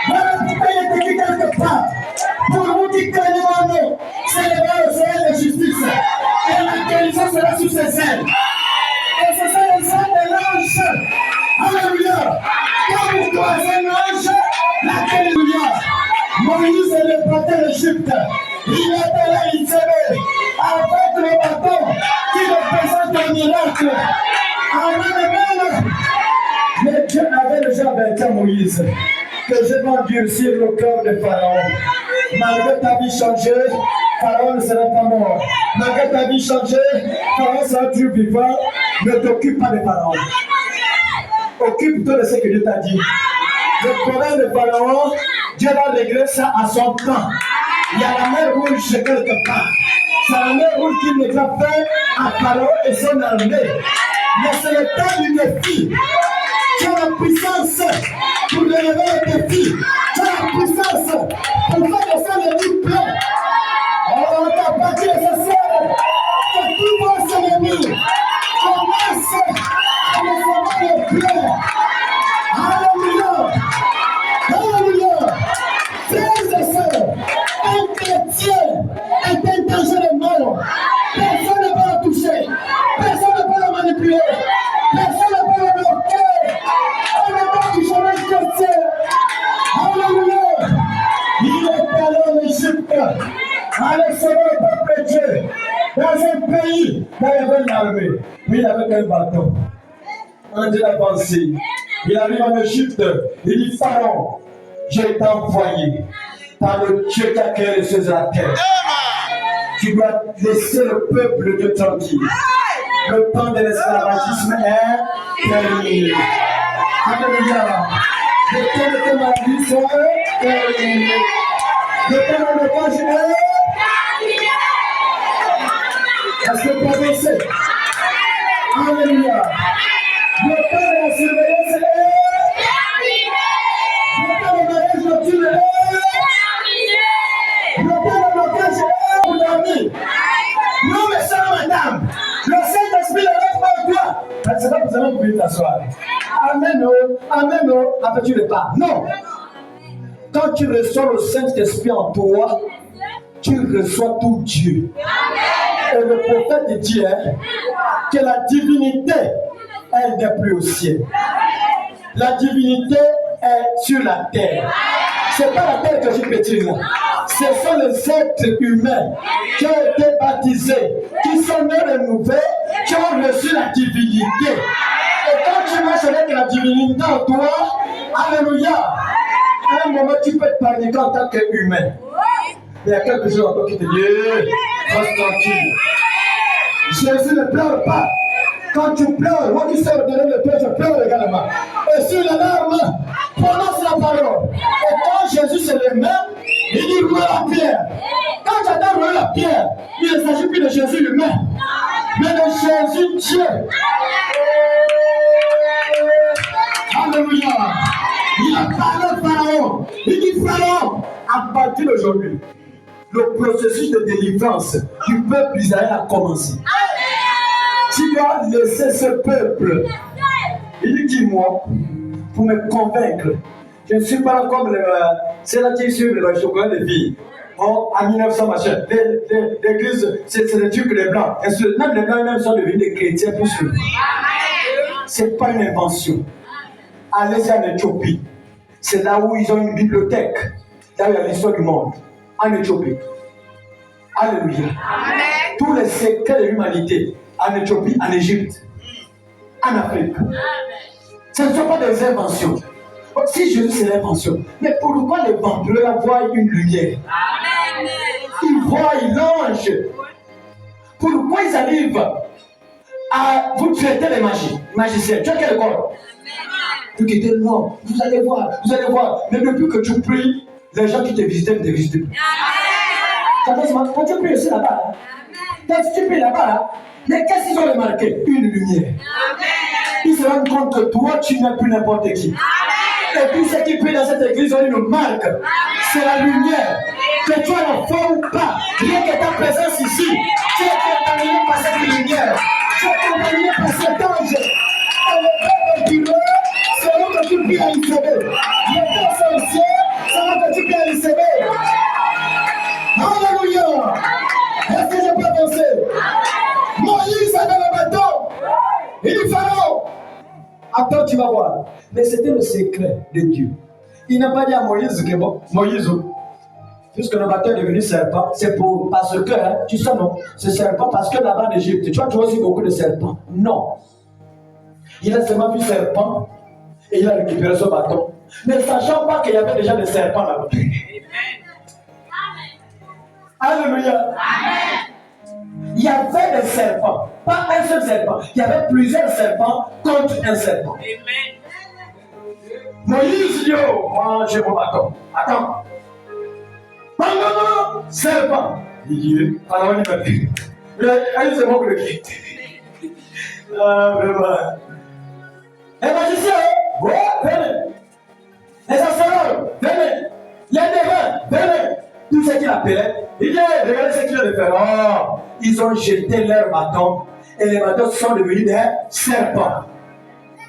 voilà pourquoi il est écrit quelque part. Pour vous qui craignez mon nom, célébrez le Seigneur de justice. Et la guérison sera sous ses ailes. Et ce sont les ailes de l'ange. Alléluia. Quand vous croisez l'ange, la guérison. Moïse est le bâton d'Égypte. Il était là, il s'aimait. Avec le bâton qui représente un miracle. Amen. Mais Dieu avait déjà averti à Moïse que je vais endurcir le cœur de Pharaon. Malgré ta vie changée, Pharaon ne sera pas mort. Malgré ta vie changée, Pharaon sera toujours vivant. Ne t'occupe pas de Pharaon. Occupe-toi de ce que Dieu t'a dit. Le problème de Pharaon, Dieu va régler ça à son temps. Il y a la mer rouge quelque part. C'est la mer rouge qui n'est pas fait à Pharaon et son armée. Mais c'est le temps du défi. Tu as la puissance pour relever le défi. Tu as la puissance pour faire que ça devienne plein. Oh, ta partie essentielle, que tout vos ennemis commence à recevoir le plein. Alléluia. Alléluia. Frères et sœurs, un chrétien est un danger de mort. Personne ne peut le toucher. Personne ne peut le manipuler. Personne ne peut le bloquer. On ne peut toucher un chrétien. Alléluia. Il est allé en Égypte. Avec sauver le peuple de Dieu. Dans un pays où il y avait une armée. Puis il avait un bâton. Un Dieu l'a pensé. Il arrive en Égypte. Il dit Pharaon, j'ai été envoyé par le Dieu qui a créé les cieux et la terre. Tu dois laisser le peuple de tranquille. Le temps de l'esclavagisme est terminé. Alléluia. Le temps de tes maladies est terminé. Le temps de l'occupage est terminé. Est-ce que vous pensez? Alléluia. Le temps de la surveillance est terminé. Le temps de mariage nocturne est terminé. Le temps de blocage est pour dormir. Non, mais ça, madame, le Saint-Esprit ne reste pas en toi. C'est pas pour ça que vous pouvez t'asseoir. Amen, oh, amen, oh, après tu le pas. Non. Quand tu reçois le Saint-Esprit en toi, tu reçois tout Dieu. Et le prophète dit que la divinité, elle n'est plus au ciel. La divinité est sur la terre. C'est pas la terre que je pétine. Ce sont les êtres humains qui ont été baptisés, qui sont nés renouvelés, qui ont reçu la divinité. Et quand tu marches avec la divinité en toi, alléluia, à un moment tu peux te paniquer en tant qu'humain. Mais il y a quelque chose en toi qui te dit, reste tranquille. Jésus ne pleure pas. Quand tu pleures, moi qui sais ordonner le Père, je pleure également. Et sur les larmes, prononce la parole. Et quand Jésus se les met, il dit rouler la pierre. Quand j'entends rouler la pierre, il ne s'agit plus de Jésus humain, mais de Jésus Dieu. Alléluia. Il a parlé au Pharaon. Il dit Pharaon, à partir d'aujourd'hui, le processus de délivrance du peuple d'Israël a commencé. Tu dois laisser ce peuple. Il dit dis-moi, pour me convaincre. Je ne suis pas comme ceux-là qui suivent le chocolat de vie. En 1900, machin. L'église, c'est des trucs des blancs. Même les blancs même sont devenus des chrétiens plus sûrs. Ce n'est pas une invention. Allez en Éthiopie. C'est là où ils ont une bibliothèque. Là où il y a l'histoire du monde. En Éthiopie. Alléluia. Amen. Tous les secrets de l'humanité. En Éthiopie, en Égypte, en Afrique. Amen. Ce ne sont pas des inventions. Si Jésus c'est l'invention, mais pourquoi les vampires voient une lumière? Amen. Ils voient l'ange. Pourquoi ils arrivent à vous traiter les magiciens? Tu as quel corps? Vous quittez le nord, vous allez voir. Mais depuis que tu pries, les gens qui te visitaient ne te visitent plus. Quand tu pries aussi là-bas, quand tu pries là-bas, mais qu'est-ce qu'ils ont remarqué? Une lumière. Ils se rendent compte que toi, tu n'es plus n'importe qui. Et puis ceux qui prient dans cette église ont une marque. C'est la lumière. Que tu as la foi ou pas, rien que ta présence ici, tu es contaminé par cette lumière. Tu es contaminé par cet ange. Et le peuple du roi, c'est là que tu pries à Isabelle. Le père sorcier, c'est là que tu pries à Isabelle. Alléluia. Est-ce que je peux penser? Moïse avait le bâton. Il dit Pharaon, attends, tu vas voir. Mais c'était le secret de Dieu. Il n'a pas dit à Moïse que bon, Moïse, puisque le bâton est devenu serpent, c'est parce que, tu sais non, c'est serpent parce que là-bas en Égypte, tu vois aussi beaucoup de serpents. Non. Il a seulement vu serpent et il a récupéré son bâton. Ne sachant pas qu'il y avait déjà des serpents là-bas. Alléluia. Amen. Il y avait des serpents, pas un seul serpent. Il y avait plusieurs serpents contre un serpent. Amen. Moïse dit, oh, moi j'ai mon bâton. Attends. Non, serpent. Il dit, alors il m'a dit. Allez, c'est moi qui le quitte. Ah, vraiment. Les magiciens, ouais, venez. Les astronomes, venez. Les devins, venez. Tout ce qu'il appelait, il dit, regardez ce qu'il a de faire. Oh, ils ont jeté leur bâton et les bâtons sont devenus des serpents.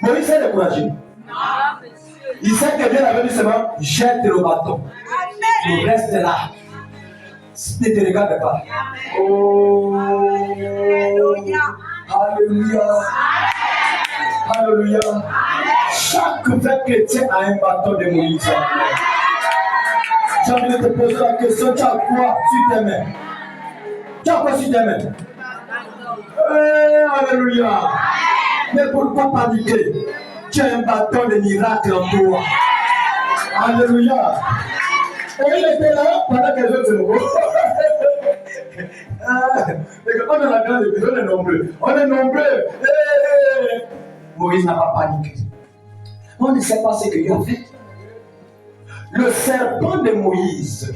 Moïse s'est découragé. Il sait que Dieu avait dit seulement, jette le bâton. Le reste est là. Ne te regarde pas. Oh, alléluia. Alléluia. Chaque vrai chrétien a un bâton de Moïse. J'ai envie de te poser la question, tu as quoi sur tes mains? Tu as quoi sur tes mains? Alléluia. Mais pourquoi paniquer? Tu as un bâton de miracle en toi. Alléluia. Et il était là pendant que les autres se nouveau. On est la grande église, on est nombreux. On est nombreux. Moïse n'a pas paniqué. On ne sait pas ce qu'il a fait. Le serpent de Moïse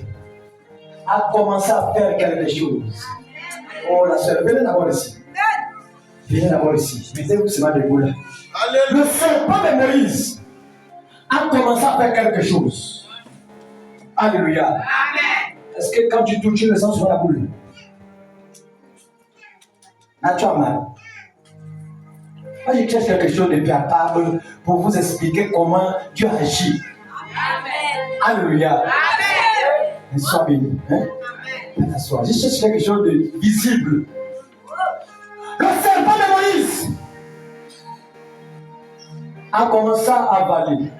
a commencé à faire quelque chose. Oh, la sœur, venez d'abord ici. Venez d'abord ici. Mettez-vous seulement debout là. Le serpent de Moïse a commencé à faire quelque chose. Alléluia. Amen. Est-ce que quand tu touches, tu le sens sur la boule? Là, tu as mal. Moi, je cherche quelque chose de palpable pour vous expliquer comment Dieu agit. Amen. Alléluia. Sois béni. Hein? Je cherche quelque chose de visible. Le serpent de Moïse a commencé à avaler.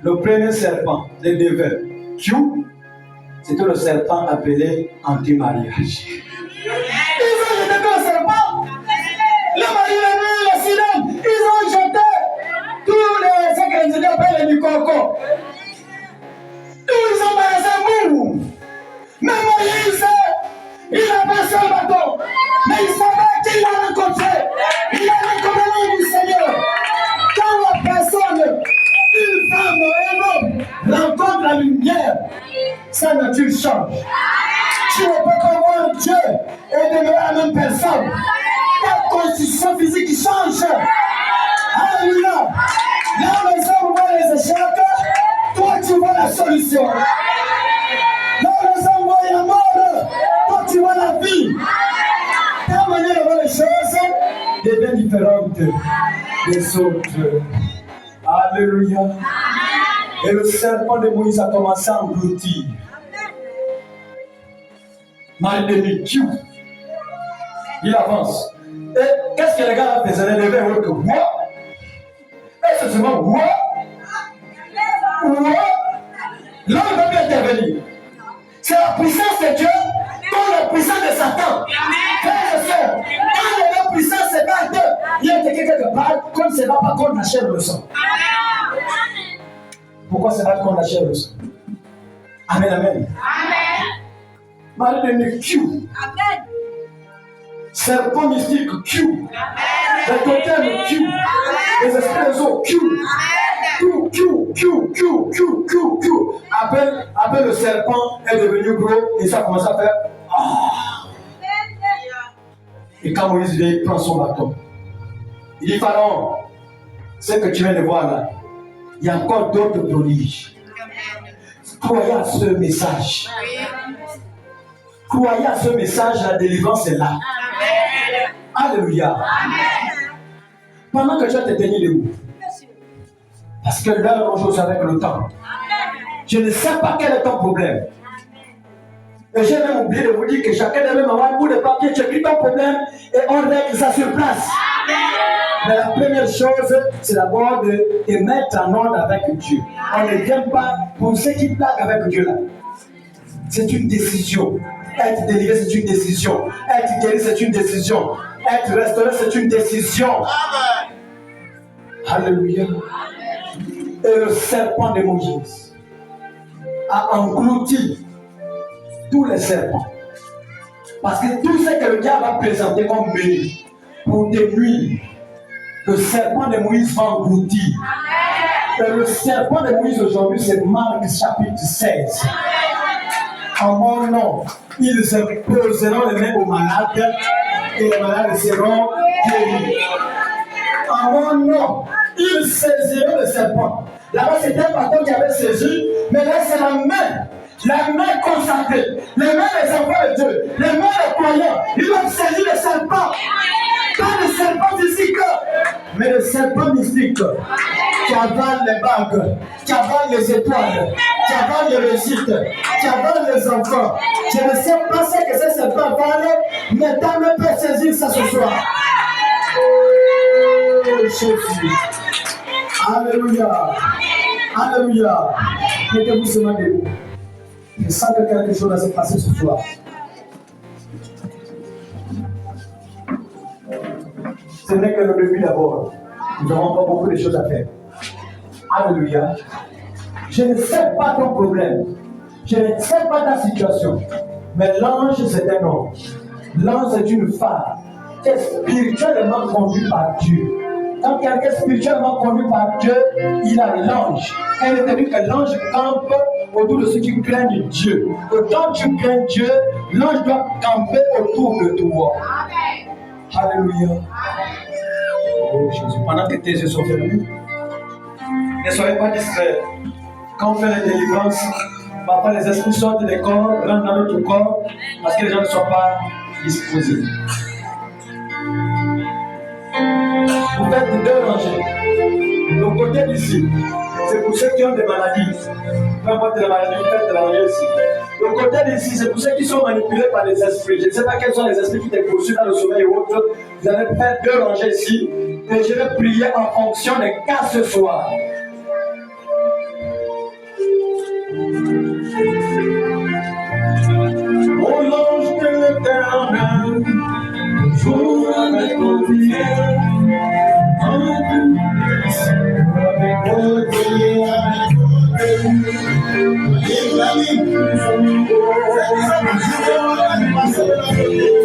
Le premier serpent, le devin, c'était le serpent appelé anti-mariage. Ils ont jeté le serpent. Le mari, le mur, le silence. Ils ont jeté tous les ingrédients appellent du coco. Ils ont balancé mou. Mais Moïse, il a passé le bâton. Mais il savait qu'il a rencontré. Il a rencontré l'homme du Seigneur. Quand la personne, une femme, un homme, rencontre la lumière, sa nature change. Tu ne peux pas voir Dieu et demeurer la même personne. Ta constitution physique change. Alléluia. Là où les hommes voient les échecs, toi tu vois la solution. Là où les hommes voient la mort, toi tu vois la vie. Ta manière de voir les choses devient différente des autres. Alléluia. Et le serpent de Moïse a commencé à engloutir. Marie il avance. Et qu'est-ce que les gars faisaient? Les levaient que moi. Et c'est seulement moi. Là, il ne peut plus intervenir. C'est la puissance de Dieu contre la puissance de Satan. Frères et sœurs, quand les puissances se battent, il y a quelqu'un quelque part, comme ça ne va pas contre la chair et le sang. Pourquoi se battre contre la chair et le sang? Amen, amen. Marie de Q. Amen. Serpent mystique Q. Les totems Q. Les esprits des eaux Q. Q. Après le serpent est devenu gros et ça commence à faire. Et quand Moïse vient, il prend son bâton. Il dit Pharaon, ce que tu viens de voir là, il y a encore d'autres prodiges. Croyez à ce message. Croyez à ce message, la délivrance est là. Alléluia. Amen. Pendant que tu as te tenu debout, parce que l'heure aujourd'hui avec le temps, je ne sais pas quel est ton problème. Et j'ai même oublié de vous dire que chacun devait avoir un bout de papier, tu écris ton problème et on règle ça sur place. Mais la première chose, c'est d'abord de te mettre en ordre avec Dieu. On ne vient pas pour ceux qui blaguent avec Dieu là. C'est une décision. Être délivré, c'est une décision. Être guéri, c'est une décision. Être restauré, c'est une décision. Alléluia. Et le serpent de Moïse a englouti tous les serpents. Parce que tout ce que le diable a présenté comme menu pour te nuire, le serpent de Moïse va engloutir. Et le serpent de Moïse aujourd'hui, c'est Marc chapitre 16. En mon nom, ils imposeront les mains aux malades et les malades seront guéris. En mon nom, ils saisiront le serpent. Là-bas, c'était un bâton qui avait saisi, mais là, c'est la main consacrée, les mains des enfants de Dieu, les mains des croyants. Ils doivent saisir le serpent. Pas le serpent physique, mais le serpent mystique qui avale les bagues, qui avale les étoiles, qui avale les réussites, qui avale les enfants. Je ne sais pas ce que ce serpent avale, mais ta main peut saisir ça ce soir. Oh Jésus. Alléluia. Alléluia. Mettez-vous seulement debout. Je sens que quelque chose va se passer ce soir. Ce n'est que le début d'abord. Nous avons encore beaucoup de choses à faire. Alléluia. Je ne sais pas ton problème. Je ne sais pas ta situation. Mais l'ange, c'est un homme. L'ange, c'est une femme qui est spirituellement conduite par Dieu. Quand quelqu'un est spirituellement conduit par Dieu, il a l'ange. Elle est dit que l'ange campe autour de ceux qui craignent Dieu. Et quand tu crains Dieu, l'ange doit camper autour de toi. Alléluia. Oh Jésus, pendant que tes yeux sont fermés, ne soyez pas distraits. Quand on fait la délivrance, parfois les esprits sortent des corps, rentrent dans notre corps, parce que les gens ne sont pas disposés. Vous faites deux rangées. Le côté d'ici, c'est pour ceux qui ont des maladies. Peu importe la maladie, vous faites de la maladie aussi. Le côté d'ici, c'est pour ceux qui sont manipulés par les esprits. Je ne sais pas quels sont les esprits qui te poursuivent dans le sommeil ou autre. Vous allez faire 2 rangées ici. Et je vais prier en fonction des cas ce soir. Ô l'ange de l'Éternel, jour avec mon Dieu, en tout avec côté, avec côté,